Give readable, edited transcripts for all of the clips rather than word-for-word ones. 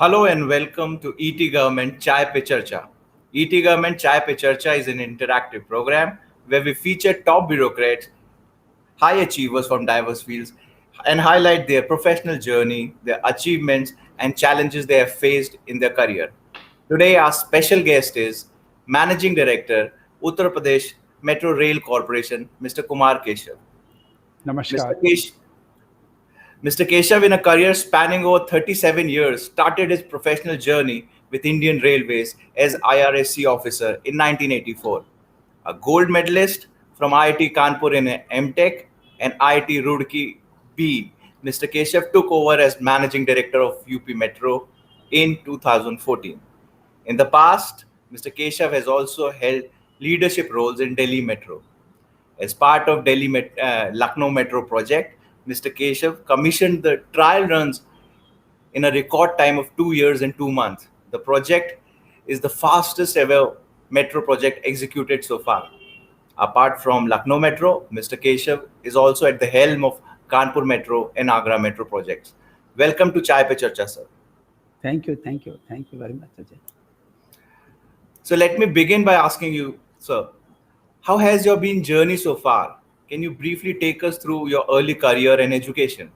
Hello and welcome to ETGovernment Chai Pe Charcha. ETGovernment Chai Pe Charcha is an interactive program where we feature top bureaucrats, high achievers from diverse fields, and highlight their professional journey, their achievements, and challenges they have faced in their career. Today, our special guest is Managing Director, Uttar Pradesh Metro Rail Corporation, Mr. Kumar Keshav. Mr. Namaskar. Kesh, Mr. Keshav, in a career spanning over 37 years, started his professional journey with Indian Railways as IRSC officer in 1984. A gold medalist from IIT Kanpur in MTech and IIT Roorkee B, Mr. Keshav took over as managing director of UP Metro in 2014. In the past, Mr. Keshav has also held leadership roles in Delhi Metro. As part of Lucknow Metro project, Mr. Keshav commissioned the trial runs in a record time of 2 years and 2 months. The project is the fastest ever metro project executed so far. Apart from Lucknow Metro, Mr. Keshav is also at the helm of Kanpur Metro and Agra Metro projects. Welcome to Chai Pe Charcha, sir. Thank you very much, Ajay. So let me begin by asking you, sir, how has your been journey so far? Can you briefly take us through your early career and education?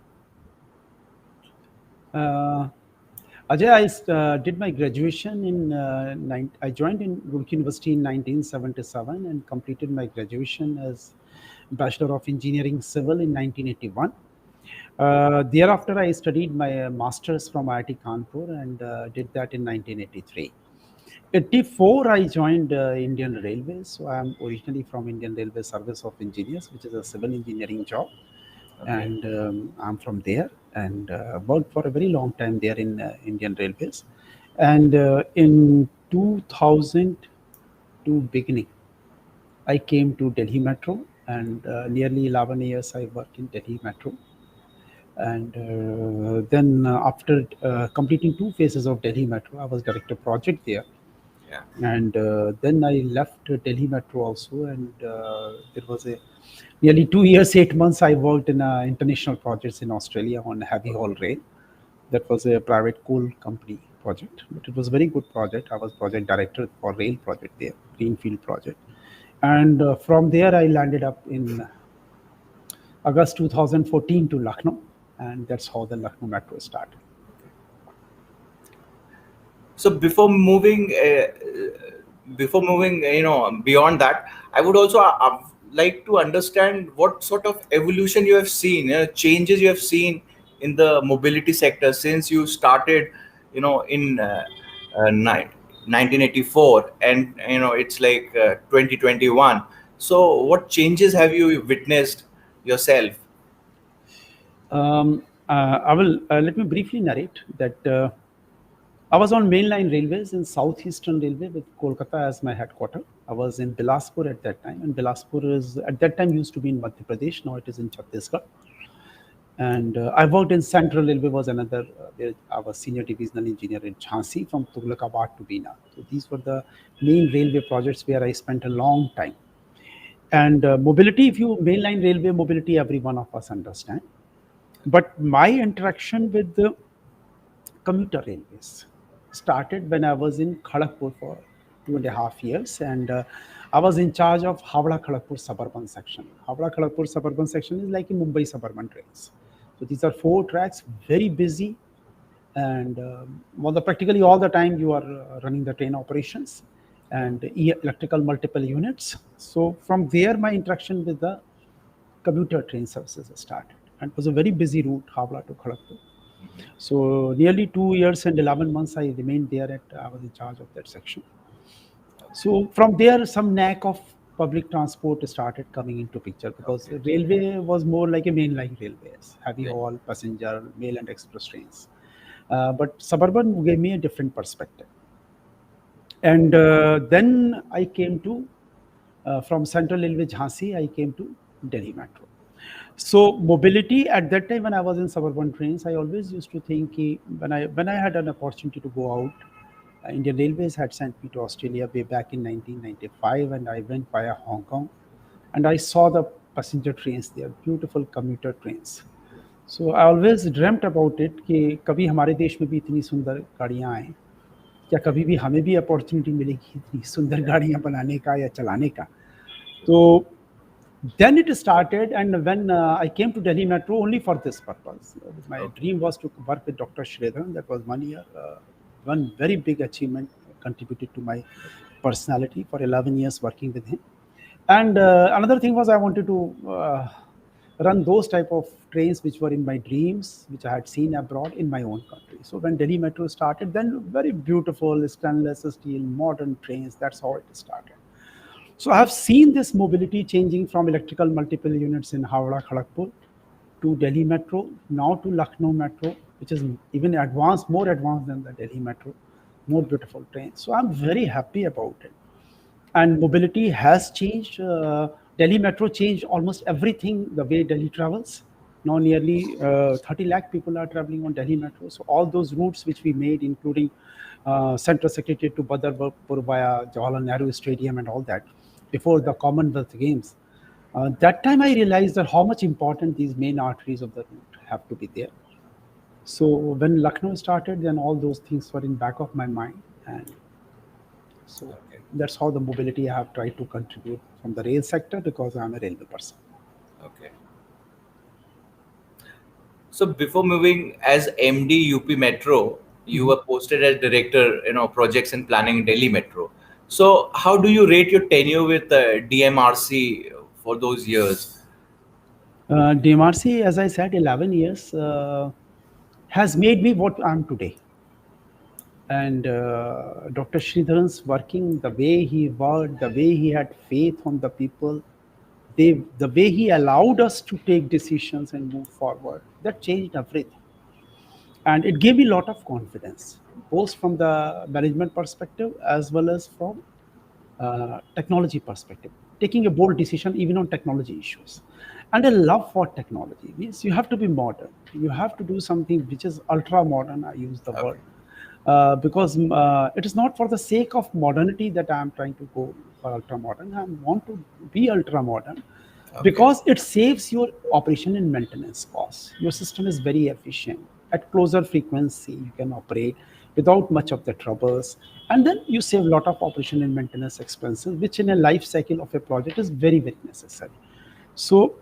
Ajay, I did my graduation I joined in Roorkee University in 1977 and completed my graduation as Bachelor of Engineering Civil in 1981. Thereafter, I studied my master's from IIT Kanpur and did that in 1983. 84, I joined Indian Railways. So I'm originally from Indian Railway Service of Engineers, which is a civil engineering job. Okay. And I'm from there and worked for a very long time there in Indian Railways. And in 2002 beginning, I came to Delhi Metro, and nearly 11 years I worked in Delhi Metro. And then after completing 2 phases of Delhi Metro, I was director project there. Yeah. And then I left Delhi Metro also, and there was a nearly 2 years, 8 months I worked in international projects in Australia on heavy haul rail. That was a private coal company project, but it was a very good project. I was project director for rail project there, greenfield project. And from there I landed up in August 2014 to Lucknow, and that's how the Lucknow Metro started. So before moving, beyond that, I would also like to understand what sort of evolution you have seen, changes you have seen in the mobility sector since you started, in 1984, and it's like 2021. So what changes have you witnessed yourself? I will let me briefly narrate that. I was on mainline railways in Southeastern Railway with Kolkata as my headquarter. I was in Bilaspur at that time, and Bilaspur is at that time used to be in Madhya Pradesh. Now it is in Chhattisgarh. And I worked in Central Railway, was another. Where I was senior divisional engineer in Jhansi from Tughlakabad to Bina. So these were the main railway projects where I spent a long time. And mobility, if you mainline railway mobility, every one of us understand. But my interaction with the commuter railways started when I was in Kharagpur for 2.5 years, and I was in charge of Howrah-Kharagpur suburban section. Howrah-Kharagpur suburban section is like a Mumbai suburban trains. So these are 4 tracks, very busy, and practically all the time you are running the train operations and electrical multiple units. So from there, my interaction with the commuter train services started, and it was a very busy route, Howrah to Kharagpur. So nearly 2 years and 11 months I remained there. I was in charge of that section. So from there, some knack of public transport started coming into picture, because railway was more like a mainline railways, heavy haul, passenger, mail and express trains. But suburban gave me a different perspective. And then I came to, from Central Railway Jhansi, I came to Delhi Metro. So mobility at that time when I was in suburban trains, I always used to think when I had an opportunity to go out, Indian Railways had sent me to Australia way back in 1995, and I went via Hong Kong, and I saw the passenger trains there, beautiful commuter trains. So I always dreamt about it कि कभी हमारे देश में भी इतनी सुंदर गाड़ियाँ आएँ, क्या कभी भी हमें भी अपॉर्चुनिटी मिलेगी इतनी सुंदर गाड़ियाँ बनाने का या चलाने का. तो then it started, and when I came to Delhi Metro only for this purpose. My Okay. dream was to work with Dr. Shredharan. That was 1 year. One very big achievement contributed to my personality for 11 years working with him. And another thing was I wanted to run those type of trains which were in my dreams, which I had seen abroad in my own country. So when Delhi Metro started, then very beautiful stainless steel modern trains. That's how it started. So I have seen this mobility changing from electrical multiple units in Howrah, Kharagpur to Delhi Metro, now to Lucknow Metro, which is even advanced, more advanced than the Delhi Metro, more beautiful trains. So I'm very happy about it. And mobility has changed. Delhi Metro changed almost everything, the way Delhi travels. Now nearly 30 lakh people are traveling on Delhi Metro. So all those routes which we made, including Central Secretariat to Badarpur via Jawaharlal Nehru Stadium and all that, before the Commonwealth Games, that time I realized that how much important these main arteries of the route have to be there. So when Lucknow started, then all those things were in back of my mind, and so Okay. that's how the mobility I have tried to contribute from the rail sector, because I'm a railway person. Okay. So before moving as MD UP Metro, you were posted as director, projects and planning Delhi Metro. So how do you rate your tenure with DMRC for those years? DMRC, as I said, 11 years has made me what I'm today. And Dr. Sridharan's working, the way he worked, the way he had faith on the people, the way he allowed us to take decisions and move forward, that changed everything. And it gave me a lot of confidence, both from the management perspective as well as from technology perspective, taking a bold decision even on technology issues. And a love for technology means you have to be modern. You have to do something which is ultra modern. I use the word because it is not for the sake of modernity that I am trying to go for ultra modern. I want to be ultra modern because it saves your operation and maintenance costs. Your system is very efficient. At closer frequency, you can operate without much of the troubles. And then you save a lot of operation and maintenance expenses, which in a life cycle of a project is very, very necessary. So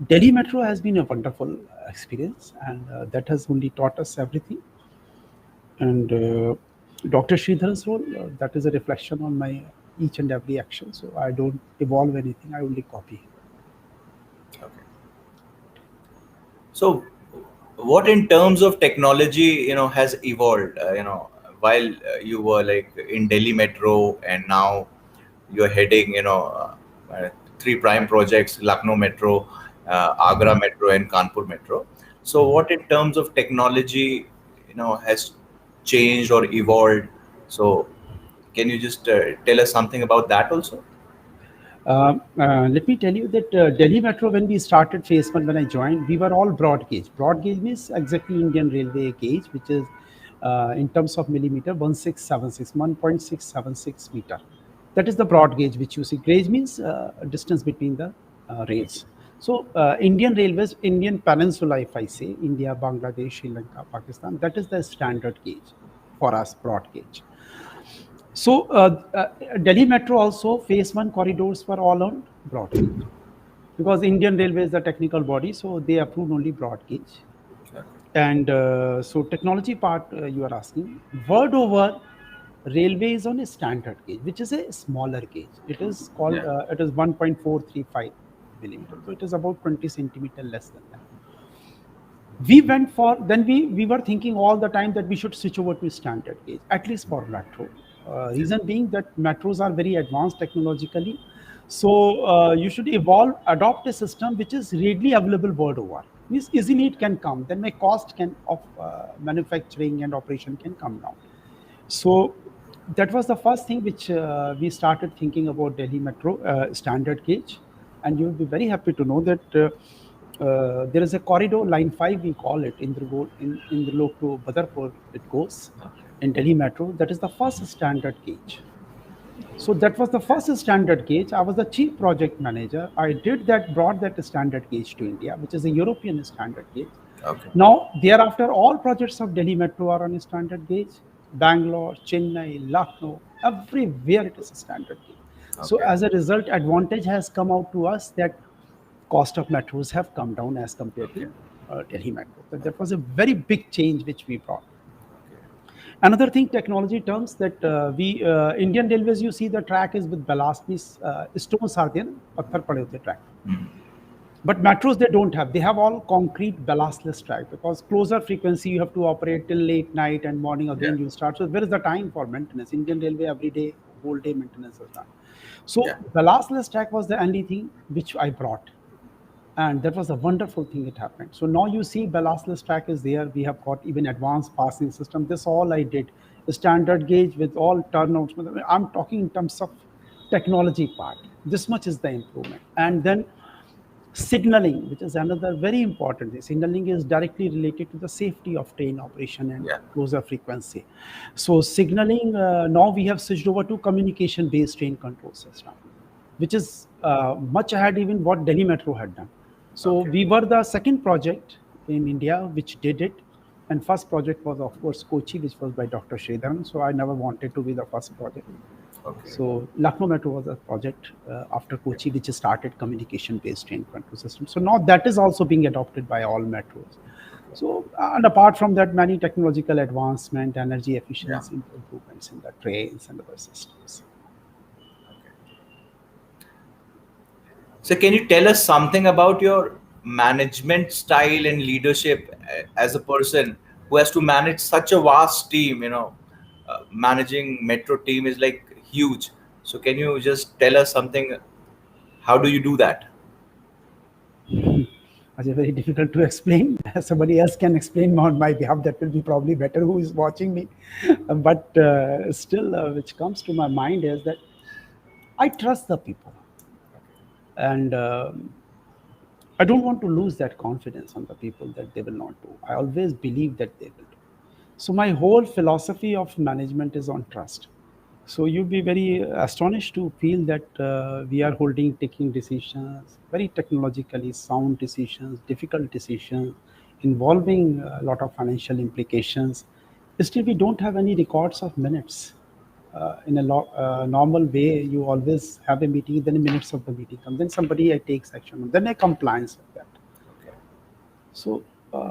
Delhi Metro has been a wonderful experience, and that has only taught us everything. And Dr. Sridhar's role, that is a reflection on my each and every action. So I don't evolve anything, I only copy. Okay. So what in terms of technology, has evolved, while you were like in Delhi Metro, and now you're heading, three prime projects, Lucknow Metro, Agra Metro and Kanpur Metro. So what in terms of technology, has changed or evolved? So can you just tell us something about that also? Let me tell you that Delhi Metro, when we started phase one, when I joined, we were all broad gauge. Broad gauge means exactly Indian Railway gauge, which is in terms of millimeter, 1.676 meter. That is the broad gauge which you see. Gauge means distance between the rails. So Indian Railways, Indian Peninsula, if I say, India, Bangladesh, Sri Lanka, Pakistan, that is the standard gauge for us, broad gauge. So Delhi Metro also phase one corridors were all on broad gauge, because Indian Railway is the technical body, so they approved only broad gauge. And so technology part you are asking, word over, railway is on a standard gauge, which is a smaller gauge. It is called it is 1.435 millimeter, so it is about 20 centimeter less than that. We went for, then we were thinking all the time that we should switch over to standard gauge, at least for metro. Reason being that metros are very advanced technologically, so you should adopt a system which is readily available world over. Means easily it can come, then my cost of manufacturing and operation can come down. So that was the first thing which we started thinking about Delhi Metro standard gauge. And you will be very happy to know that there is a corridor, line 5 we call it, Indralok to Badarpur it goes in Delhi Metro. That is the first standard gauge. So that was the first standard gauge. I was the chief project manager. I did that, brought that standard gauge to India, which is a European standard gauge. Okay. Now, thereafter, all projects of Delhi Metro are on a standard gauge. Bangalore, Chennai, Lucknow, everywhere it is a standard gauge. So Okay. as a result, advantage has come out to us that cost of metros have come down as compared Okay. to Delhi Metro. That was a very big change which we brought. Okay. Another thing, technology terms that we Indian Railways, you see the track is with ballast, means stones are there, patthar pade hote track. But metros they don't have. They have all concrete ballastless track because closer frequency you have to operate till late night and morning Yeah. again you start. So where is the time for maintenance? Indian Railway every day, whole day maintenance is done. Yeah. So ballastless track was the only thing which I brought, and that was a wonderful thing it happened. So now you see ballastless track is there. We have got even advanced passing system. This all I did, a standard gauge with all turnouts. I'm talking in terms of technology part. This much is the improvement. And then signaling, which is another very important thing. Signaling is directly related to the safety of train operation and Yeah. closer frequency. So signaling, now we have switched over to communication based train control system, which is much ahead even what Delhi Metro had done. So Okay. we were the second project in India which did it. And first project was of course Kochi, which was by Dr. Sridharan. So I never wanted to be the first project. Okay. So Lucknow Metro was a project after Kochi, which started communication-based train control system. So now that is also being adopted by all metros. So and apart from that, many technological advancement, energy Yeah. efficiency improvements in the trains and other systems. So, can you tell us something about your management style and leadership as a person who has to manage such a vast team? Managing metro team is like huge. So, can you just tell us something? How do you do that? It's very difficult to explain. Somebody else can explain on my behalf. That will be probably better who is watching me. But still, which comes to my mind is that I trust the people. And I don't want to lose that confidence on the people that they will not do. I always believe that they will do. So my whole philosophy of management is on trust. So you'd be very astonished to feel that we are taking decisions, very technologically sound decisions, difficult decisions, involving a lot of financial implications. Still, we don't have any records of minutes. In a normal way, you always have a meeting, then minutes of the meeting come, then somebody takes action, then a compliance with that. Okay. So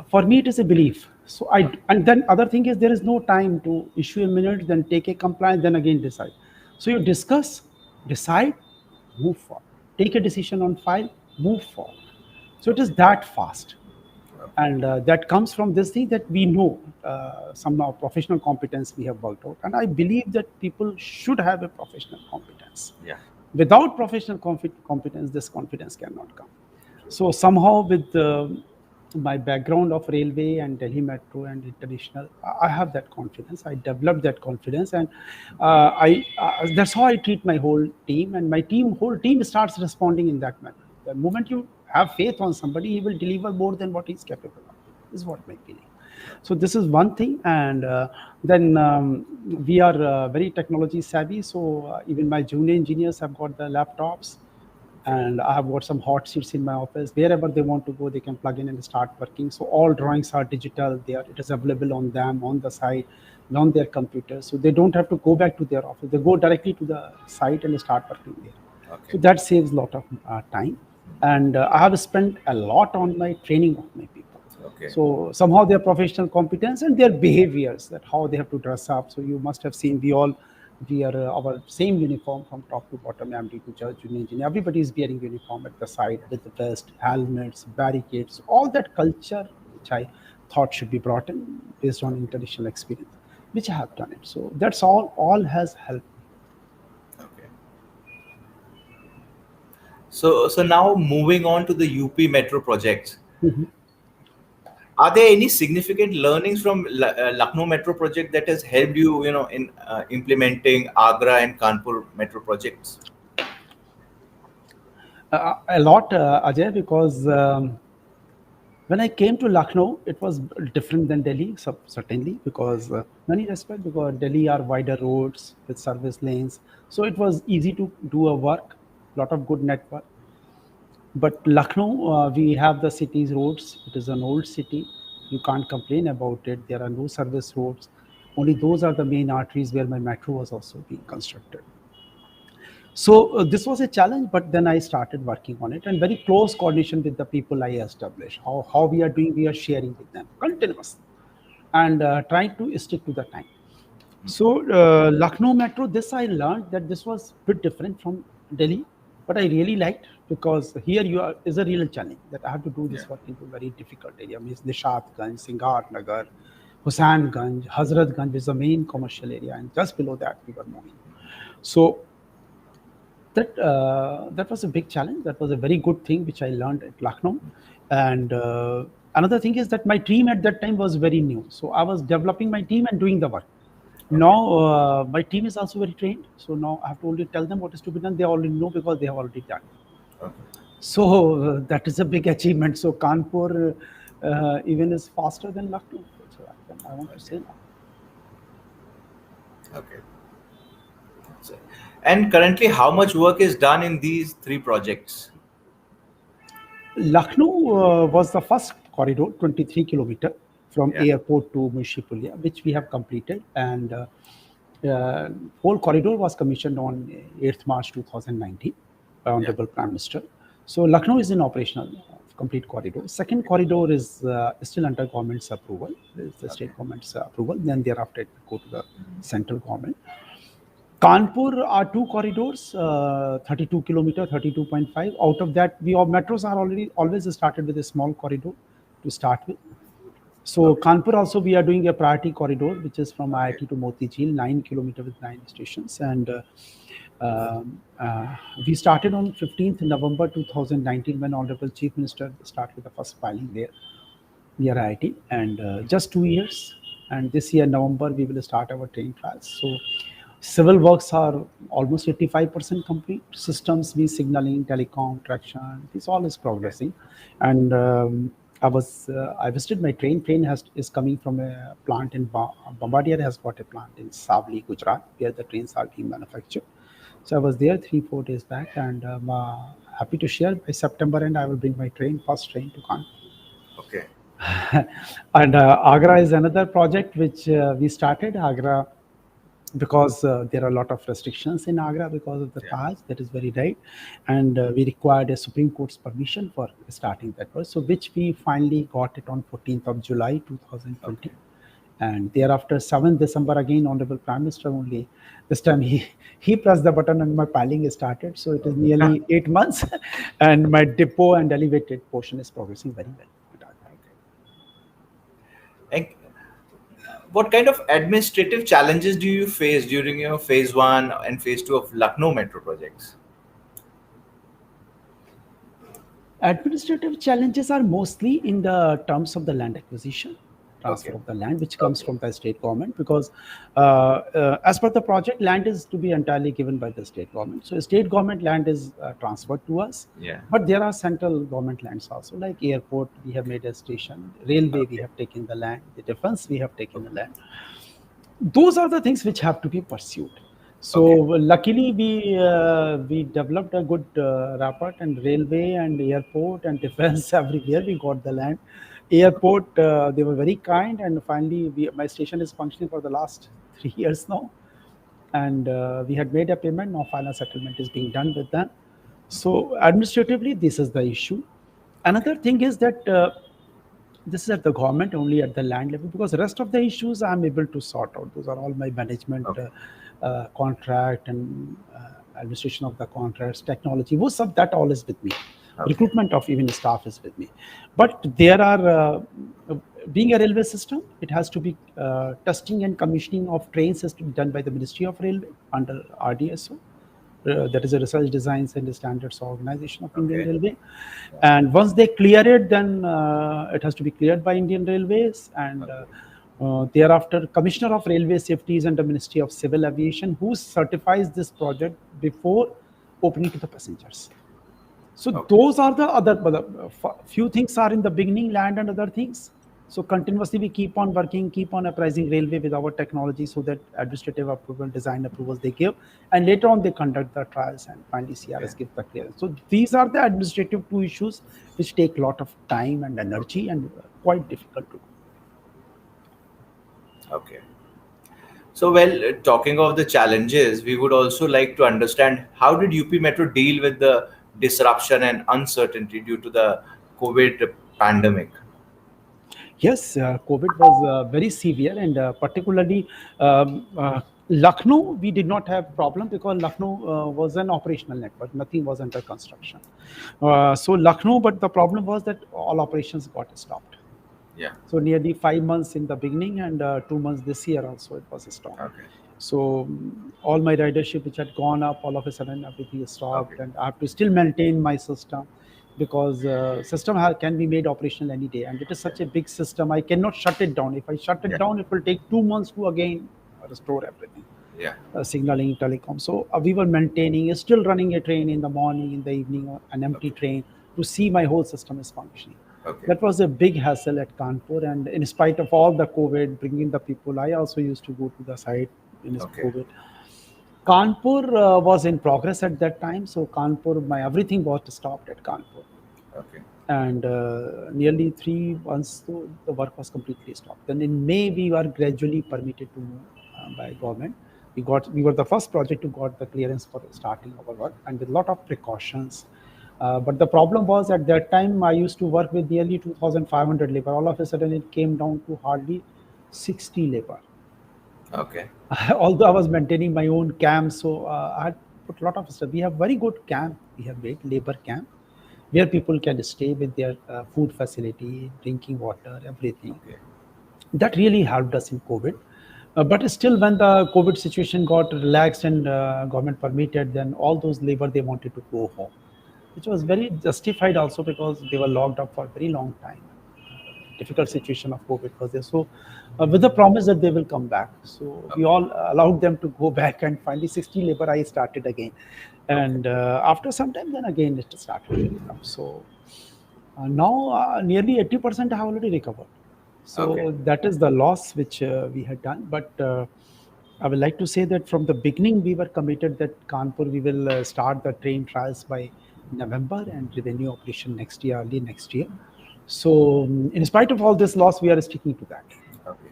for me, it is a belief. So and then other thing is there is no time to issue a minute, then take a compliance, then again decide. So you discuss, decide, move forward, take a decision on file, move forward. So it is that fast, and that comes from this thing that we know some of professional competence we have worked out, and I believe that people should have a professional competence. Yeah. Without professional competence, this confidence cannot come. So somehow with my background of railway and Delhi Metro and international, I have that confidence. I developed that confidence, and I that's how I treat my whole team. And my whole team starts responding in that manner. The moment you have faith on somebody, he will deliver more than what he's capable of. Is what my feeling. So this is one thing, and then we are very technology savvy. So even my junior engineers have got the laptops, and I have got some hot seats in my office. Wherever they want to go, they can plug in and start working. So all drawings are digital. It is available on them, on the site, on their computer. So they don't have to go back to their office. They go directly to the site and start working there. Okay. So that saves a lot of time. And I have spent a lot on my training of my people. Okay. So somehow their professional competence and their behaviors, that how they have to dress up. So you must have seen we all wear our same uniform from top to bottom, MD to judge, junior engineer. Everybody is wearing uniform at the side with the vest, helmets, barricades, all that culture which I thought should be brought in based on international experience, which I have done it. So that's all has helped. Okay. So now moving on to the UP Metro projects. Mhm. Are there any significant learnings from Lucknow Metro project that has helped you, in implementing Agra and Kanpur Metro projects? A lot, Ajay, because When I came to Lucknow, it was different than Delhi, certainly, because many respect, because Delhi are wider roads with service lanes, so it was easy to do a work, lot of good network. But Lucknow, we have the city's roads. It is an old city. You can't complain about it. There are no service roads. Only those are the main arteries where my metro was also being constructed. So this was a challenge, but then I started working on it, and very close coordination with the people I established. How we are doing, we are sharing with them continuously, and trying to stick to the time. So Lucknow Metro, this I learned that this was a bit different from Delhi, but I really liked, because here you are is a real challenge that I have to do Yeah. this work into very difficult area. Means Nishatganj, Singar Nagar, Husainganj, Hazratganj is the main commercial area, and just below that we were moving. So that was a big challenge. That was a very good thing which I learned at Lucknow. And another thing is that my team at that time was very new, so I was developing my team and doing the work. Now my team is also very trained, so now I have to only tell them what is to be done. They already know because they have already done. Okay. So that is a big achievement. So Kanpur even is faster than Lucknow. So I want to say now. Okay. So- And currently, how much work is done in these three projects? Lucknow was the first corridor, 23 kilometer from Yeah. airport to Munshipulia, which we have completed, and whole corridor was commissioned on 8th March 2019 by Honorable Prime Minister. So Lucknow is in operational complete corridor. Second corridor is still under government's approval. It's the state government's approval. Then thereafter it will go to the central government. Kanpur are two corridors, 32 kilometer, 32.5. Out of that, we our metros are already always started with a small corridor to start with. So Kanpur also we are doing a priority corridor, which is from IIT to Motijheel, 9 kilometer with 9 stations, and we started on 15th November 2019 when Honorable Chief Minister started with the first filing there near IIT, and just 2 years. And this year November we will start our train trials. So civil works are almost 85% complete. Systems, signaling, telecom, traction, this all is progressing. And I visited my train. Train is coming from a plant in Bombardier has got a plant in Savli, Gujarat, where the trains are being manufactured. So I was there 3-4 days back, and happy to share by September end I will bring my first train to Kanpur. Okay. And Agra is another project which we started. Agra, because there are a lot of restrictions in Agra because of the Taj, that is very right, and we required a Supreme Court's permission for starting that work. So which we finally got it on 14th of July 2020. And thereafter 7th December again Honorable Prime Minister only, this time he pressed the button and my piling is started. So it is nearly 8 months and my depot and elevated portion is progressing very well. And what kind of administrative challenges do you face during your phase 1 and phase 2 of Lucknow metro projects? Administrative challenges are mostly in the terms of the land acquisition, transfer of the land, which comes from the state government, because as per the project, land is to be entirely given by the state government. So state government land is transferred to us, but there are central government lands also, like airport, we have made a station, railway, we have taken the land, the defense, we have taken the land. Those are the things which have to be pursued. So luckily we developed a good rapport, and railway and airport and defense everywhere we got the land. Airport, they were very kind, and finally my station is functioning for the last 3 years now, and we had made a payment. Now final settlement is being done with them. So administratively this is the issue. Another thing is that this is at the government, only at the land level, because the rest of the issues I'm able to sort out. Those are all my management, contract and administration of the contracts, technology, most of that all is with me. Recruitment of even staff is with me. But there are, being a railway system, it has to be testing and commissioning of trains has to be done by the Ministry of Railway under RDSO. That is a Research Designs and Standards Organization of Indian Railway. And once they clear it, then it has to be cleared by Indian Railways, and thereafter Commissioner of Railway Safety is under Ministry of Civil Aviation, who certifies this project before opening to the passengers. So Okay. those are the other, few things are in the beginning, land and other things. So continuously we keep on working, keep on apprising railway with our technology, so that administrative approval, design approvals they give, and later on they conduct the trials, and finally Okay. CRS gives the clearance. So these are the administrative two issues which take a lot of time and Okay. energy, and quite difficult to do. Okay. So, well, talking of the challenges, we would also like to understand how did UP Metro deal with the disruption and uncertainty due to the COVID pandemic? Yes, COVID was very severe, and particularly Lucknow, we did not have problem because Lucknow was an operational network. Nothing was under construction. So Lucknow, but the problem was that all operations got stopped. Yeah. So nearly 5 months in the beginning, and 2 months this year also it was stopped. Okay. So all my ridership which had gone up, all of a sudden everything is Okay. stopped, and I have to still maintain my system, because system can be made operational any day, and it is such a big system. I cannot shut it down. If I shut it Yeah. down, it will take 2 months to again restore everything, Yeah. signaling, telecom. So we were maintaining, still running a train in the morning, in the evening, an empty Okay. train, to see my whole system is functioning. Okay. That was a big hassle at Kanpur, and in spite of all the COVID, bringing the people, I also used to go to the site in this Okay. COVID. Kanpur was in progress at that time, so Kanpur, my everything was stopped at Kanpur, Okay. and nearly 3 months the work was completely stopped. Then in May we were gradually permitted to move by government. We were the first project to got the clearance for starting our work, and with a lot of precautions. But the problem was, at that time I used to work with nearly 2,500 labor. All of a sudden it came down to hardly 60 labor. Okay. Although I was maintaining my own camp, so I had put a lot of stuff. We have very good camp. We have made labor camp where people can stay with their food facility, drinking water, everything. Okay. That really helped us in COVID. But still, when the COVID situation got relaxed and government permitted, then all those labor they wanted to go home, which was very justified also, because they were locked up for a very long time. Difficult situation of COVID was there. So, with the promise that they will come back, so we Okay. all allowed them to go back, and finally 60 labor I started again, Okay. and after some time, then again it started really tough. So now nearly 80% have already recovered. Okay. So that is the loss which we had done. But I would like to say that from the beginning we were committed that Kanpur we will start the train trials by November, and revenue operation next year, early next year. So in spite of all this loss, we are sticking to that. Okay.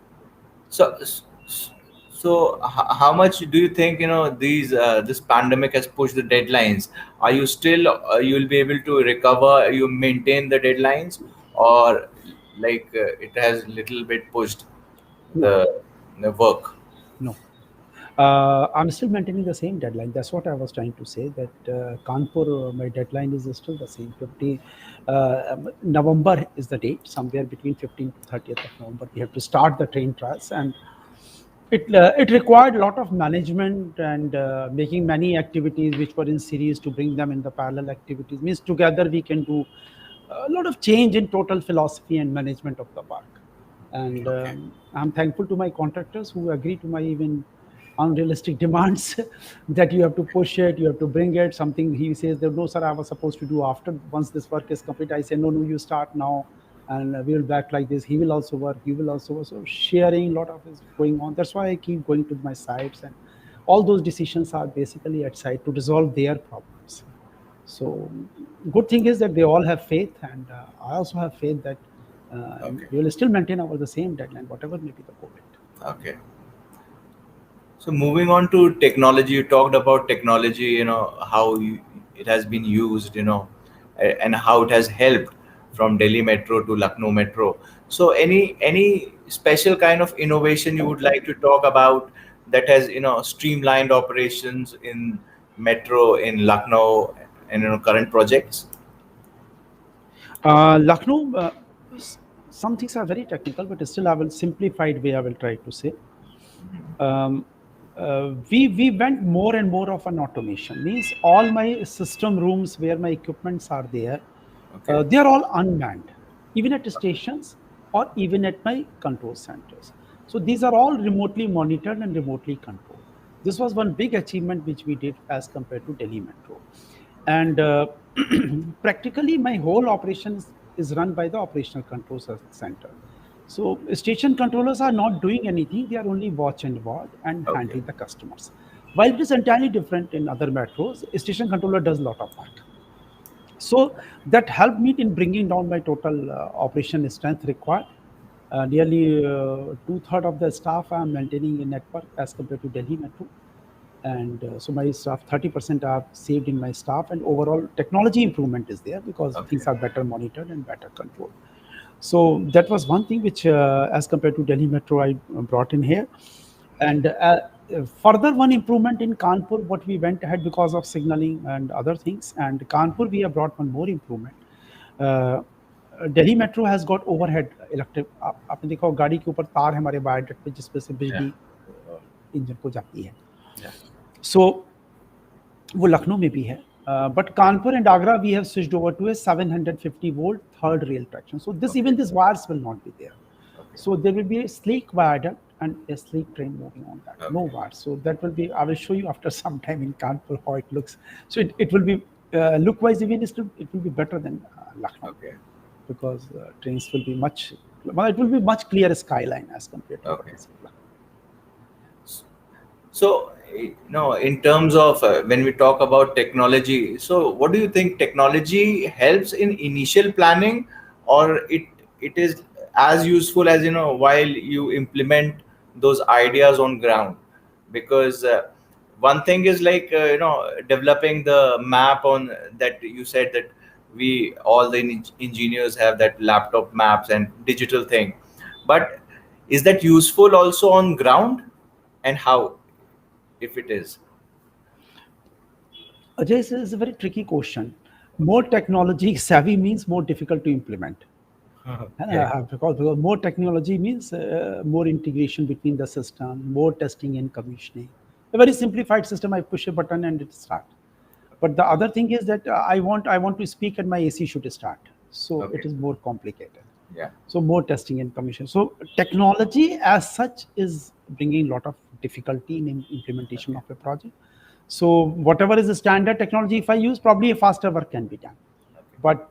So, how much do you think these this pandemic has pushed the deadlines? Are you still you'll be able to recover? You maintain the deadlines, or like it has little bit pushed No, the the work? no. I'm still maintaining the same deadline. That's what I was trying to say. That Kanpur, my deadline is still the same. 50 November is the date. Somewhere between 15th to 30th of November, we have to start the train trials, and it required a lot of management, and making many activities which were in series to bring them in the parallel activities. Means together we can do a lot of change in total philosophy and management of the work. And Okay. I'm thankful to my contractors who agree to my even unrealistic demands, that you have to push it, you have to bring it. Something he says that, no sir, I was supposed to do after, once this work is complete. I say, no, no, you start now, and we will back like this. He will also work, you will also work. So sharing, a lot of is going on. That's why I keep going to my sites, and all those decisions are basically at site to resolve their problems. So good thing is that they all have faith, and I also have faith that Okay. we will still maintain our the same deadline, whatever may be the COVID. Okay. So moving on to technology, you talked about technology, how it has been used, and how it has helped from Delhi Metro to Lucknow Metro. So any special kind of innovation you would like to talk about that has streamlined operations in Metro in Lucknow and current projects? Lucknow, some things are very technical, but still I will simplified way I will try to say. Um, we went more and more of an automation. Means all my system rooms where my equipments are there, Okay. they are all unmanned, even at stations or even at my control centers. So these are all remotely monitored and remotely controlled. This was one big achievement which we did as compared to Delhi Metro. And practically my whole operation is run by the operational control center. So station controllers are not doing anything, they are only watch and ward and Okay. handling the customers. While it is entirely different in other metros, station controller does a lot of work. So that helped me in bringing down my total operation strength required. Nearly two-thirds of the staff I am maintaining in network as compared to Delhi Metro. And so my staff, 30% are saved in my staff, and overall technology improvement is there because Okay. things are better monitored and better controlled. So that was one thing which, as compared to Delhi Metro, I brought in here. And further one improvement in Kanpur, what we went ahead because of signaling and other things. And Kanpur, we have brought one more improvement. Uh, Delhi metro has got overhead electric आपने देखा गाड़ी के ऊपर तार है हमारे वायरलेट पे जिस पे से बिजली इंजन को जाती है सो वो लखनऊ में भी है but Kanpur and Agra we have switched over to a 750 volt third rail traction, so this even these wires will not be there. So there will be a sleek viaduct and a sleek train moving on that, no wires. So that will be, I will show you after some time in Kanpur how it looks. So it will be look wise even it will be better than Lucknow. Because trains will be much, well, it will be much clearer skyline as compared to So, in terms of when we talk about technology, so what do you think technology helps in initial planning, or it is as useful as while you implement those ideas on ground? Because one thing is like developing the map on that you said that we all the engineers have that laptop maps and digital thing, but is that useful also on ground, and how, if it is? Ajay, this is a very tricky question. More technology savvy means more difficult to implement. Because more technology means more integration between the system, more testing and commissioning. A very simplified system, I push a button and it starts. But the other thing is that I want to speak and my AC should start. So it is more complicated. So more testing and commission. So technology as such is bringing a lot of difficulty in implementation of a project. So whatever is the standard technology, if I use, probably a faster work can be done. But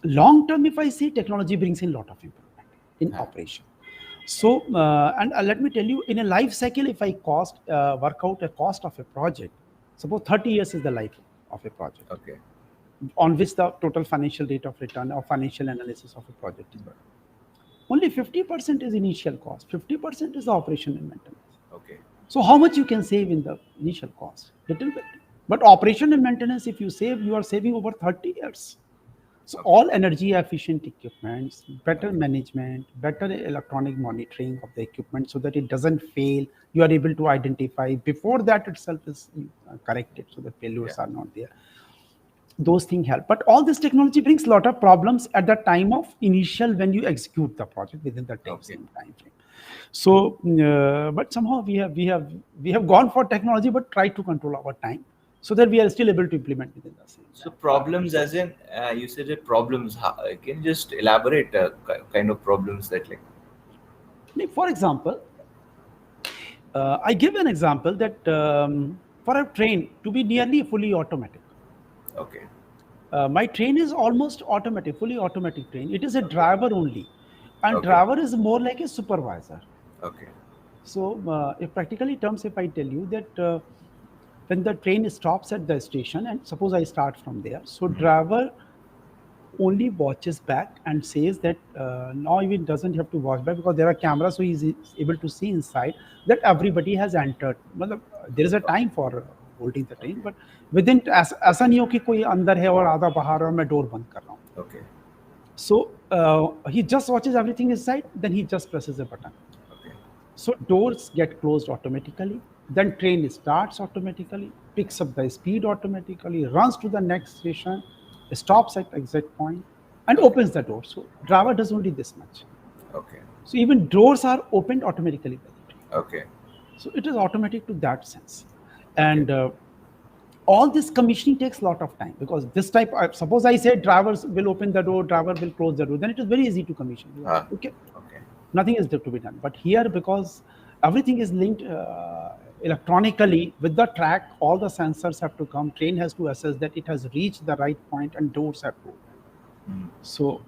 long term, if I see, technology brings in a lot of improvement in operation. So and let me tell you, in a life cycle, if I work out a cost of a project, suppose 30 years is the life of a project, on which the total financial rate of return or financial analysis of a project is done. Only 50% is initial cost, 50% is the operation and maintenance. So how much you can save in the initial cost? Little bit. But operation and maintenance, if you save, you are saving over 30 years. So all energy efficient equipments, better management, better electronic monitoring of the equipment so that it doesn't fail. You are able to identify before that itself is corrected so that failures are not there. Those things help. But all this technology brings a lot of problems at the time of initial when you execute the project within the time frame. So, but somehow we have gone for technology, but try to control our time so that we are still able to implement within the same. So problems, as in you said it problems. Can you just elaborate kind of problems that For example, I give an example that for a train to be nearly fully automatic. My train is almost automatic, fully automatic train. It is a driver only, and driver is more like a supervisor. So, if practically terms, if I tell you that when the train stops at the station, and suppose I start from there, so driver only watches back and says that now even doesn't have to watch back because there are cameras, so he's able to see inside that everybody has entered. Well, there is a time for holding the train, but within ऐसा नहीं हो कि कोई अंदर है और आधा बाहर और मैं डोर बंद कर रहा हूँ. So he just watches everything inside, then he just presses a button. So doors get closed automatically, then train starts automatically, picks up the speed automatically, runs to the next station, stops at exact point, and opens the door. So driver does only this much. So even doors are opened automatically by the train. So it is automatic to that sense. And all this commissioning takes a lot of time because this type, suppose I say drivers will open the door, driver will close the door, then it is very easy to commission. Nothing is there to be done. But here, because everything is linked electronically with the track, all the sensors have to come. Train has to assess that it has reached the right point and doors have to open. So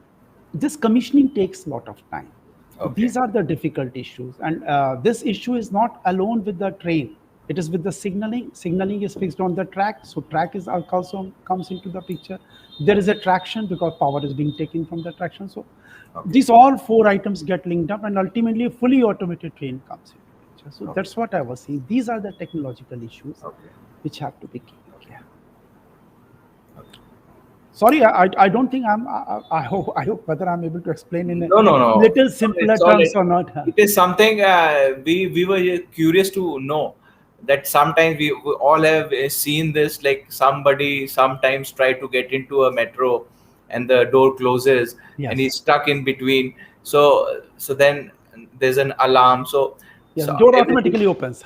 this commissioning takes a lot of time. Okay. These are the difficult issues, and this issue is not alone with the train. It is with the signaling. Signaling is fixed on the track, so track is also comes into the picture. There is a traction because power is being taken from the traction. So these all four items get linked up, and ultimately a fully automated train comes into picture. So that's what I was saying. These are the technological issues which have to be clear. Sorry, I don't think I hope whether I'm able to explain in a No. little simpler terms or not. It is something we were curious to know, that sometimes we all have seen this, like somebody sometimes try to get into a metro and the door closes and he's stuck in between. So then there's an alarm. So door automatically opens.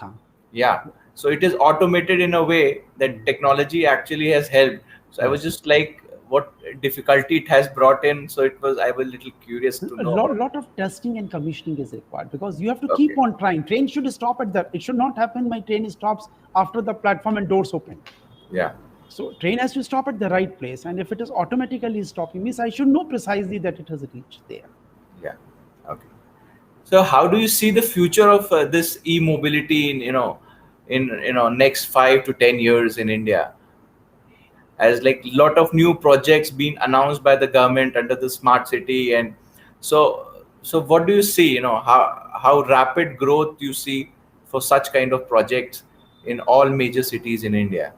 Yeah. So it is automated in a way that technology actually has helped. So I was just like, what difficulty it has brought in. So I was a little curious to know. A lot of testing and commissioning is required because you have to keep on trying. Train should stop at that. It should not happen. My train stops after the platform and doors open. Yeah. So train has to stop at the right place. And if it is automatically stopping, means I should know precisely that it has reached there. Yeah. Okay. So how do you see the future of this e-mobility in next 5 to 10 years in India? As like a lot of new projects being announced by the government under the smart city, and so what do you see, how rapid growth you see for such kind of projects in all major cities in India?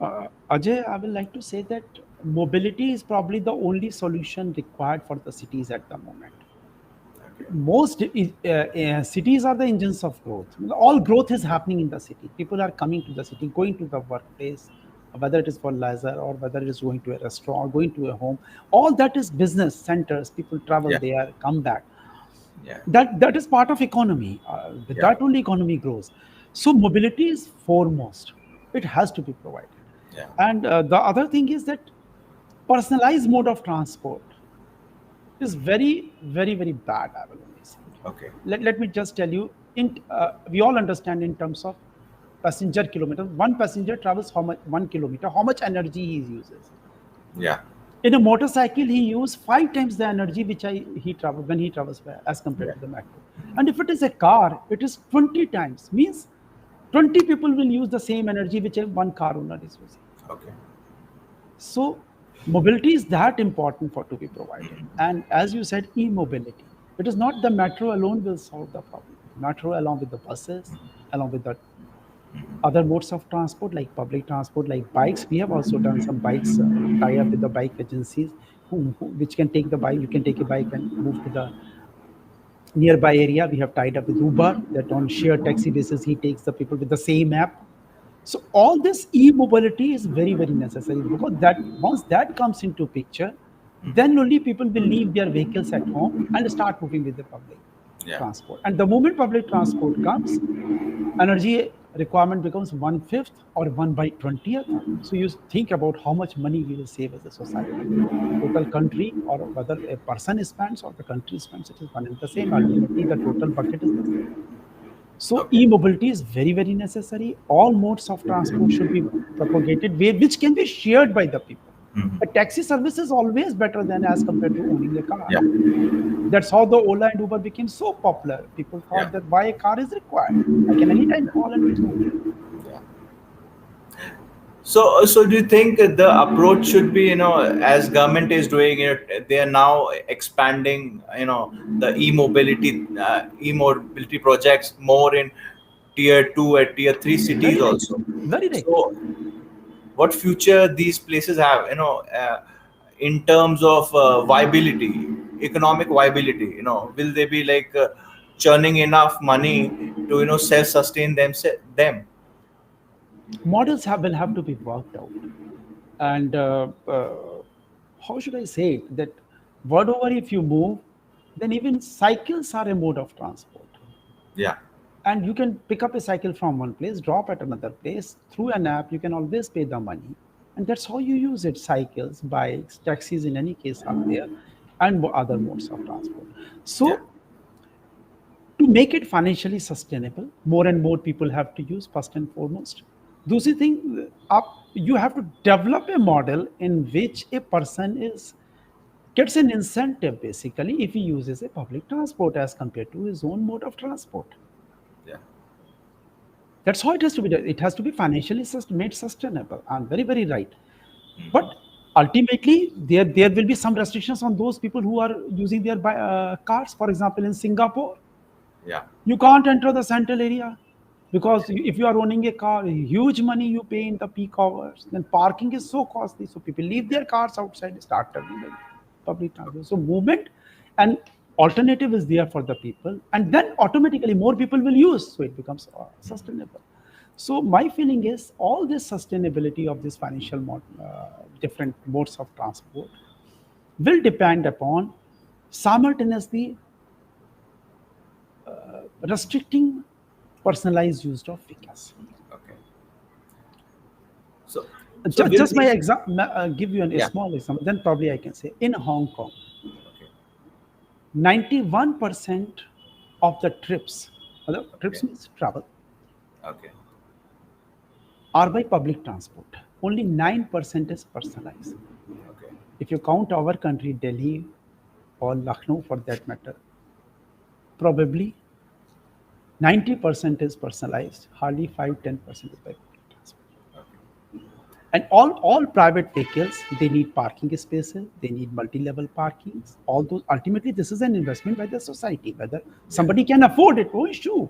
Ajay, I would like to say that mobility is probably the only solution required for the cities at the moment. Most cities are the engines of growth. All growth is happening in the city. People are coming to the city, going to the workplace, whether it is for leisure or whether it is going to a restaurant or going to a home. All that is business centers. People travel there, come back. That is part of economy. With that only economy grows. So mobility is foremost. It has to be provided. And the other thing is that personalized mode of transport is very, very, very bad, I will only say. Okay. Let me just tell you, we all understand in terms of passenger kilometers. One passenger travels 1 kilometer, how much energy he uses. Yeah. In a motorcycle, he uses 5 times the energy which he travels when he travels as compared to the metro. And if it is a car, it is 20 times. Means 20 people will use the same energy which one car owner is using. Okay. So mobility is that important to be provided. And as you said, e-mobility. It is not the metro alone will solve the problem. Metro along with the buses, along with the other modes of transport like public transport, like bikes. We have also done some bikes tie up with the bike agencies which can take the bike. You can take a bike and move to the nearby area. We have tied up with Uber that on shared taxi basis, he takes the people with the same app. So all this e-mobility is very, very necessary because that once that comes into picture, then only people will leave their vehicles at home and start moving with the public transport. And the moment public transport comes, energy requirement becomes 1/5 or 1/20th. So you think about how much money we will save as a society. Total country, or whether a person spends or the country spends, it is one and the same. Ultimately, the total bucket is the same. So e-mobility is very, very necessary. All modes of transport should be propagated, which can be shared by the people. A taxi service is always better than as compared to owning a car. That's how the Ola and Uber became so popular. People thought that why a car is required. I can anytime call and move. So do you think the approach should be, as government is doing it, they are now expanding, the e-mobility projects more in tier 2 and tier 3 cities also. Very right. So what future these places have, in terms of viability, economic viability, will they be like churning enough money to, self-sustain them? Models will have to be worked out. And how should I say it? That word over, if you move, then even cycles are a mode of transport. Yeah. And you can pick up a cycle from one place, drop at another place. Through an app, you can always pay the money. And that's how you use it. Cycles, bikes, taxis in any case are there, and other modes of transport. So to make it financially sustainable, more and more people have to use first and foremost. दूसरी thing, you have to develop a model in which a person gets an incentive basically if he uses a public transport as compared to his own mode of transport. Yeah. That's how it has to be done. It has to be financially made sustainable. I'm very, very right. But ultimately, there will be some restrictions on those people who are using their cars. For example, in Singapore, Yeah. you can't enter the central area because if you are owning a car, huge money you pay in the peak hours. Then parking is so costly, so people leave their cars outside, start traveling by public transport. So movement and alternative is there for the people, and then automatically more people will use, so it becomes sustainable. So my feeling is all this sustainability of this different modes of transport will depend upon simultaneously restricting personalized use of vehicles. Okay. So, Just my example, give you a Yeah. small example, then probably I can say in Hong Kong, Okay. 91% of the trips means travel, Okay. are by public transport. Only 9% is personalized. Okay. If you count our country, Delhi or Lucknow for that matter, probably 90% is personalized, hardly 5-10% is by public transport. Okay. And all private vehicles, they need parking spaces, they need multi-level parkings. All those, ultimately, this is an investment by the society. Whether somebody can afford it, no issue.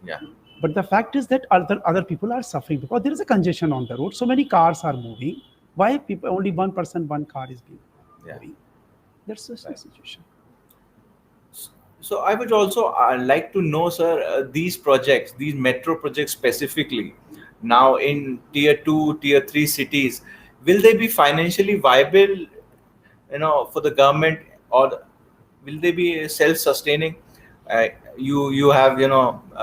Yeah. But the fact is that other people are suffering because there is a congestion on the road. So many cars are moving. Why people only 1%, one car is being Yeah. moving? That's the situation. So I would also like to know, sir, these projects, these metro projects specifically, now in tier 2, tier 3 cities, will they be financially viable, for the government, or will they be self-sustaining? You have,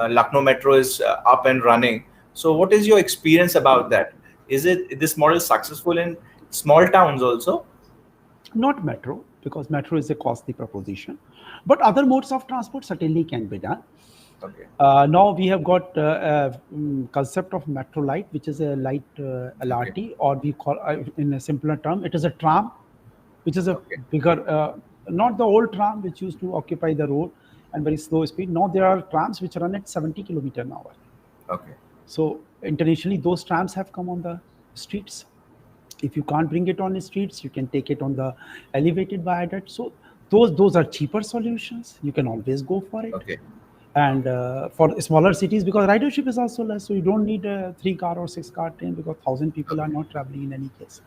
Lucknow Metro is up and running. So what is your experience about that? Is this model successful in small towns also? Not metro, because metro is a costly proposition. But other modes of transport certainly can be done. Okay. Now we have got concept of metro light, which is a light LRT, or we call in a simpler term, it is a tram, which is a Okay. bigger, not the old tram which used to occupy the road and very slow speed. Now there are trams which run at 70 kilometer an hour. Okay. So internationally, those trams have come on the streets. If you can't bring it on the streets, you can take it on the elevated viaduct. So those are cheaper solutions. You can always go for it. Okay. And for smaller cities, because ridership is also less, so you don't need a 3-car or 6-car train because 1,000 people are not traveling in any case.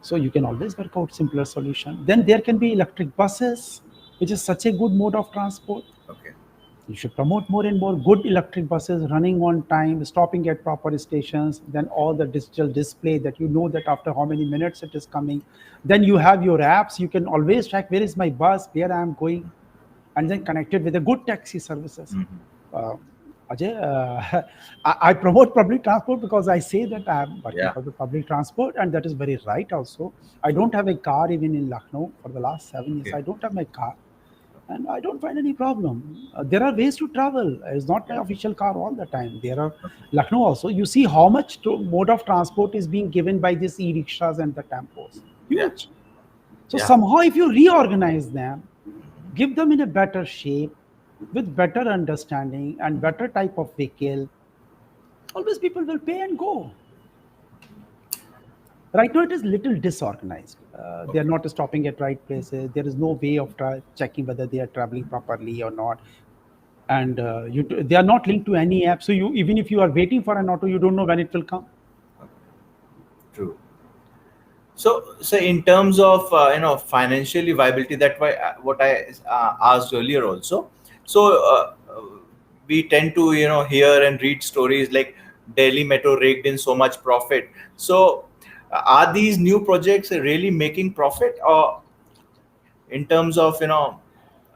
So you can always work out simpler solution. Then there can be electric buses, which is such a good mode of transport. Okay. You should promote more and more good electric buses running on time, stopping at proper stations, then all the digital display that you know that after how many minutes it is coming. Then you have your apps, you can always track where is my bus, where I am going, and then connected with a good taxi services. Ajay, I promote public transport because I say that I am working Yeah. for the public transport, and that is very right also. I don't have a car even in Lucknow for the last 7 years. Okay. I don't have my car. And I don't find any problem. There are ways to travel. It's not my official car all the time. There are Lucknow also. You see how much mode of transport is being given by these e-rickshaws and the tempos. Yeah. Huge. So Yeah. somehow, if you reorganize them, give them in a better shape, with better understanding and better type of vehicle, always people will pay and go. Right now, it is little disorganized. They are not stopping at right places. There is no way of checking whether they are traveling properly or not. And they are not linked to any app. So even if you are waiting for an auto, you don't know when it will come. True. So in terms of financially viability, that why what I asked earlier also. So we tend to hear and read stories like Delhi Metro raked in so much profit. So are these new projects really making profit, or in terms of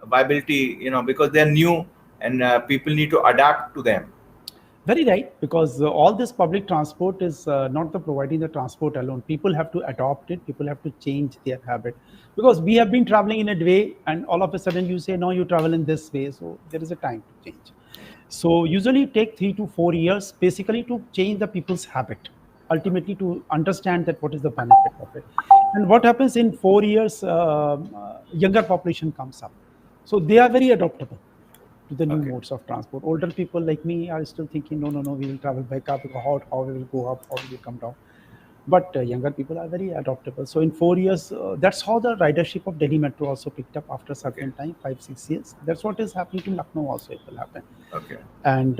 viability, because they're new and people need to adapt to them? Very right, because all this public transport is not the providing the transport alone. People have to adopt it. People have to change their habit, because we have been traveling in a way, and all of a sudden you say no, you travel in this way. So there is a time to change. So usually it take 3 to 4 years basically to change the people's habit, ultimately to understand that what is the benefit of it. And what happens in 4 years, younger population comes up. So they are very adaptable to the new Okay. modes of transport. Older people like me are still thinking, no, no, no, we will travel by car because how we will go up, how we will come down. But younger people are very adaptable. So in 4 years, that's how the ridership of Delhi Metro also picked up after a Okay. certain time, 5 6 years. That's what is happening to Lucknow also. It will happen. Okay. And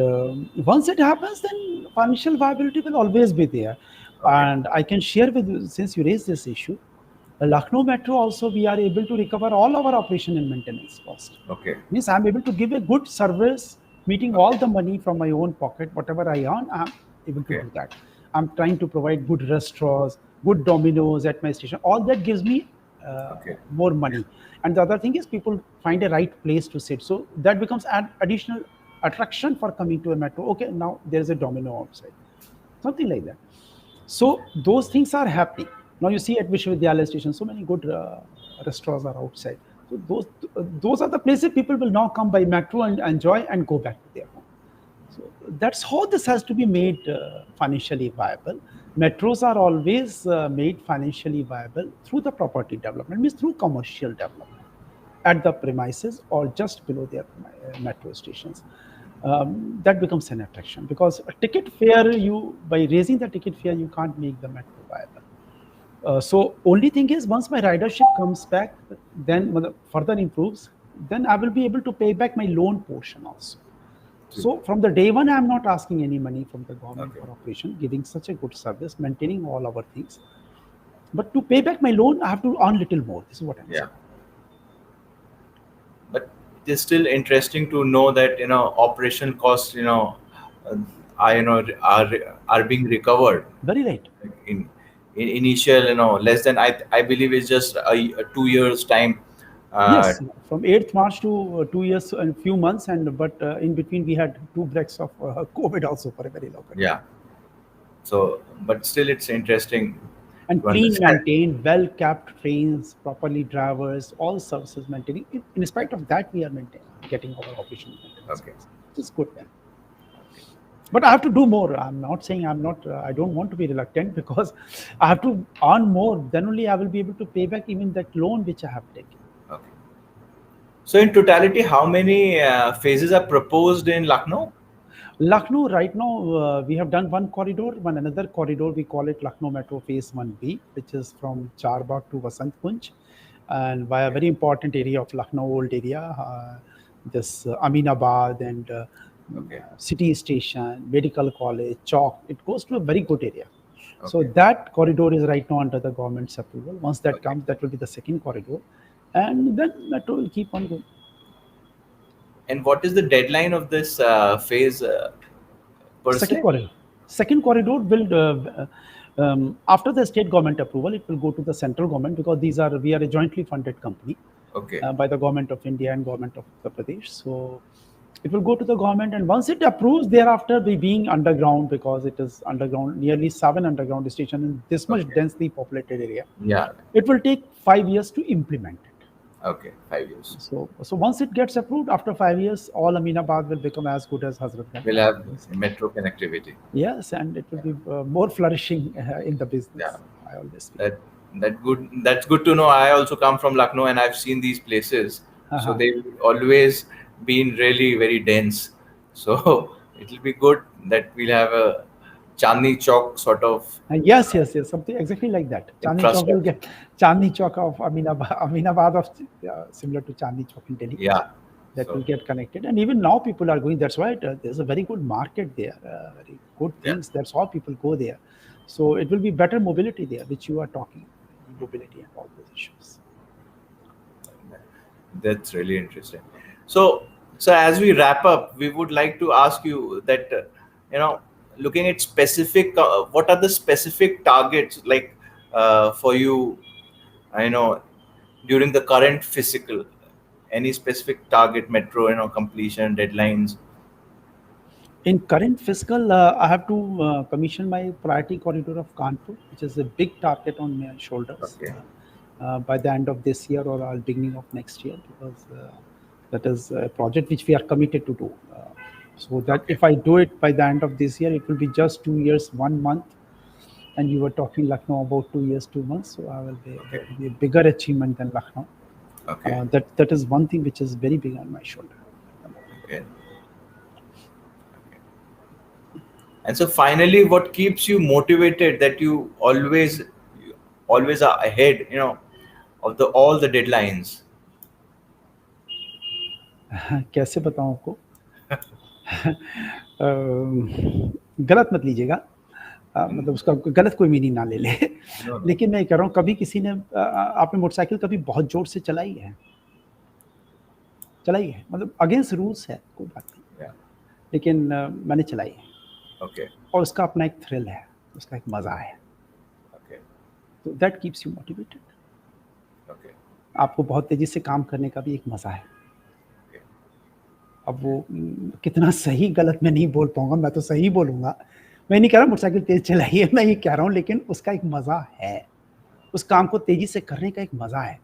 once it happens, then financial viability will always be there. Okay. And I can share with you, since you raised this issue, Lucknow Metro also we are able to recover all our operation and maintenance cost. Okay. Means I'm able to give a good service, meeting all the money from my own pocket, whatever I earn, I'm able to Okay. do that. I'm trying to provide good restaurants, good Dominoes at my station. All that gives me Okay. more money. And the other thing is people find a right place to sit. So that becomes an additional attraction for coming to a metro. Okay, now there's a Domino outside, something like that. So those things are happening. Now you see at Vishwavidyalaya station, so many good restaurants are outside. So those are the places people will now come by metro and enjoy and go back to their home. So that's how this has to be made financially viable. Metros are always made financially viable through the property development, means through commercial development at the premises or just below their metro stations. That becomes an attraction because a ticket fare, you by raising the ticket fare, you can't make the metro viable. So only thing is once my ridership comes back, then further improves, then I will be able to pay back my loan portion also. So from the day one, I'm not asking any money from the government Okay. for operation, giving such a good service, maintaining all our things. But to pay back my loan, I have to earn little more. This is what I'm Yeah. saying. But it is still interesting to know that operation costs uh, are are being recovered Very right. in initial less than I believe it's just a 2 years time. Uh, Yes, from 8th March to 2 years and few months, and but in between we had two breaks of COVID also for a very long period. yeah. So, but still, it's interesting And to clean, understand. maintained, well-kept trains, properly drivers, all services maintaining. In spite of that, we are maintaining, getting our operation maintenance. Okay. Which is good. Yeah. But I have to do more. I'm not saying I'm not. I don't want to be reluctant because I have to earn more. Then only I will be able to pay back even that loan which I have taken. Okay. So, in totality, how many phases are proposed in Lucknow? Lucknow right now we have done one corridor, one another corridor. We call it Lucknow Metro Phase 1B, which is from Charbagh to Vasant Kunj, and by a very important area of Lucknow, old area, this Aminabad and Okay. city station, medical college, Chowk. It goes to a very good area. So Okay. that corridor is right now under the government's approval. Once that Okay. comes, that will be the second corridor, and then metro will keep on going. And what is the deadline of this phase per Second se? corridor. Second corridor will, after the state government approval, it will go to the central government because we are a jointly funded company Okay. by the government of India and government of Uttar Pradesh. So it will go to the government, and once it approves, thereafter we being underground because it is underground, nearly 7 underground stations in this much Okay. densely populated area. Yeah. It will take 5 years to implement it. Okay. 5 years. So once it gets approved, after 5 years, all Aminabad will become as good as Hazratganj. We'll have metro connectivity. Yes, and it will be more flourishing in the business. Yeah. I always feel. That's good to know. I also come from Lucknow and I've seen these places. So Uh-huh. they've always been really very dense. So it'll be good that we'll have a Chandni Chowk sort of Yes, something exactly like that. Chandni Chowk will infrastructure. get Chandni Chowk of Aminabad of similar to Chandni Chowk in Delhi. Yeah. That will So get connected, and even now people are going. That's why there's a very good market there, very good yeah, things. That's how people go there. So it will be better mobility there, which you are talking, mobility and all those issues. that's really interesting. So as we wrap up, we would like to ask you that looking at specific, what are the specific targets like for you? I know during the current fiscal, any specific target metro completion deadlines? In current fiscal, I have to commission my priority corridor of Kanpur, which is a big target on my shoulders Okay. by the end of this year or beginning of next year, because that is a project which we are committed to do. So that Okay. if I do it by the end of this year, it will be just 2 years, 1 month. And you were talking Lucknow about 2 years, 2 months. So I will be, Okay. that will be a bigger achievement than Lucknow. Okay. That is one thing which is very big on my shoulder at the moment. Okay. And so finally, what keeps you motivated that you always are ahead, of the all the deadlines? कैसे बताऊं आपको? गलत मत लीजिएगा, मतलब उसका गलत कोई मीनिंग ना ले ले। No, no. लेकिन मैं कह रहा हूँ, कभी किसी ने आपने मोटरसाइकिल कभी बहुत जोर से चलाई है? चलाई है, मतलब अगेंस्ट रूल्स है, कोई बात नहीं, Yeah. लेकिन मैंने चलाई है Okay. और उसका अपना एक थ्रिल है, उसका एक मज़ा है। Okay. तो that keeps you motivated. Okay. आपको बहुत तेज़ी से काम करने का भी एक मज़ा है। Okay. अब वो कितना सही गलत मैं नहीं बोल पाऊँगा, मैं तो सही बोलूँगा। मैं नहीं कह रहा मोटरसाइकिल तेज़ चलाइए, मैं ये कह रहा हूँ, लेकिन उसका एक मज़ा है। उस काम को तेज़ी से करने का एक मज़ा है,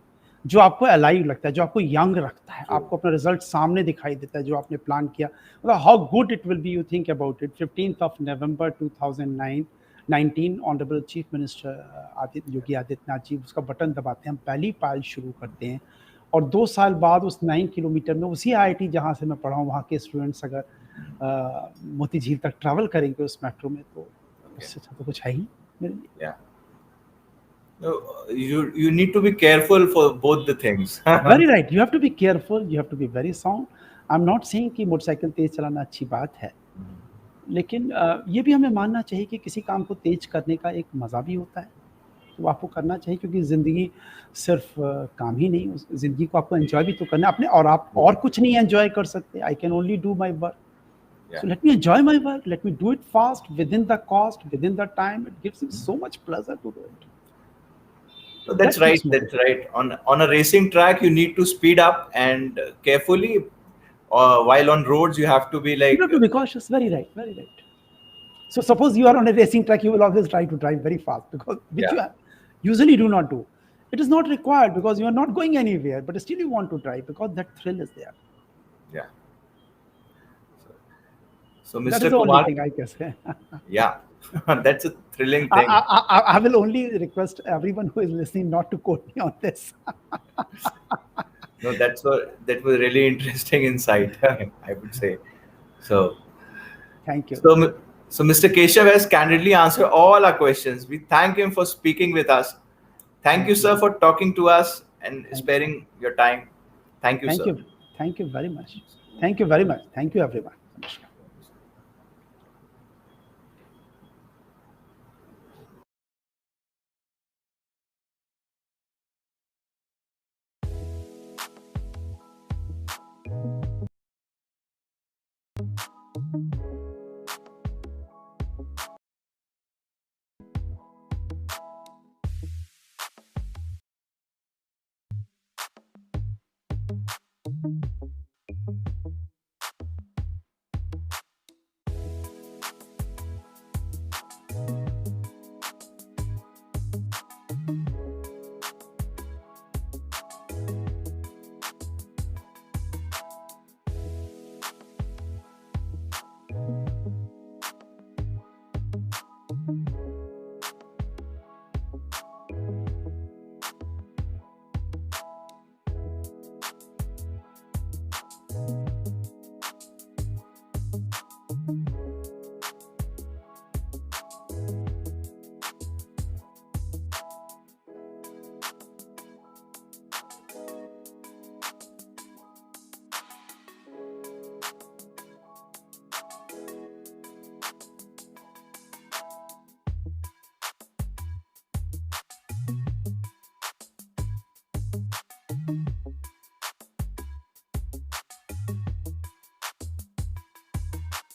जो आपको अलाइव लगता है, जो आपको यंग रखता है, True. आपको अपना रिज़ल्ट सामने दिखाई देता है, जो आपने प्लान किया। मतलब how good it will be, you think about it. 15th of November 2019 honourable chief minister Yogi Adityanath ji उसका बटन दबाते हैं, हम पहली पायल शुरू करते हैं, और 2 साल बाद उस 9 किलोमीटर में उसी IIT जहाँ से मैं पढ़ा हूँ, वहाँ के स्टूडेंट्स अगर मोती झील तक ट्रैवल करेंगे उस मेट्रो में, तो उससे अच्छा तो कुछ है ही मेरे लिए। Yeah. No, you need to be careful for both the things. Very right, you have to be careful, you have to be very sound. I am not saying कि मोटरसाइकिल तेज चलाना अच्छी बात है, लेकिन ये भी हमें मानना चाहिए कि किसी काम को तेज करने का एक मज़ा भी होता है, तो आपको करना चाहिए, क्योंकि ज़िंदगी सिर्फ काम ही नहीं, उस ज़िंदगी को आपको एंजॉय भी तो करना है अपने, और आप और कुछ नहीं एंजॉय कर सकते। I can only do my work, Yeah. so let me enjoy my work, let me do it fast, within the cost, within the time. It gives me so much pleasure to do it. No, that's That right. keeps me That's right. On a racing track, you need to speed up and carefully. While on roads, you have to be You like have to be cautious. Very right, very right. So suppose you are on a racing track, you will always try to drive very fast, because which you yeah, usually do not do. It is not required because you are not going anywhere, but still you want to drive because that thrill is there. yeah. So, That Mr. is the only Kumar, thing I can say. yeah, that's a thrilling I, thing. I will only request everyone who is listening not to quote me on this. No, that was really interesting insight. I would say. So, Thank you. so Mr. Keshav has candidly answered all our questions. We thank him for speaking with us. Thank you, sir, for talking to us and sparing your time. Thank you, Thank sir. you. Thank you very much. Thank you very much. Thank you, everyone. Namaskar.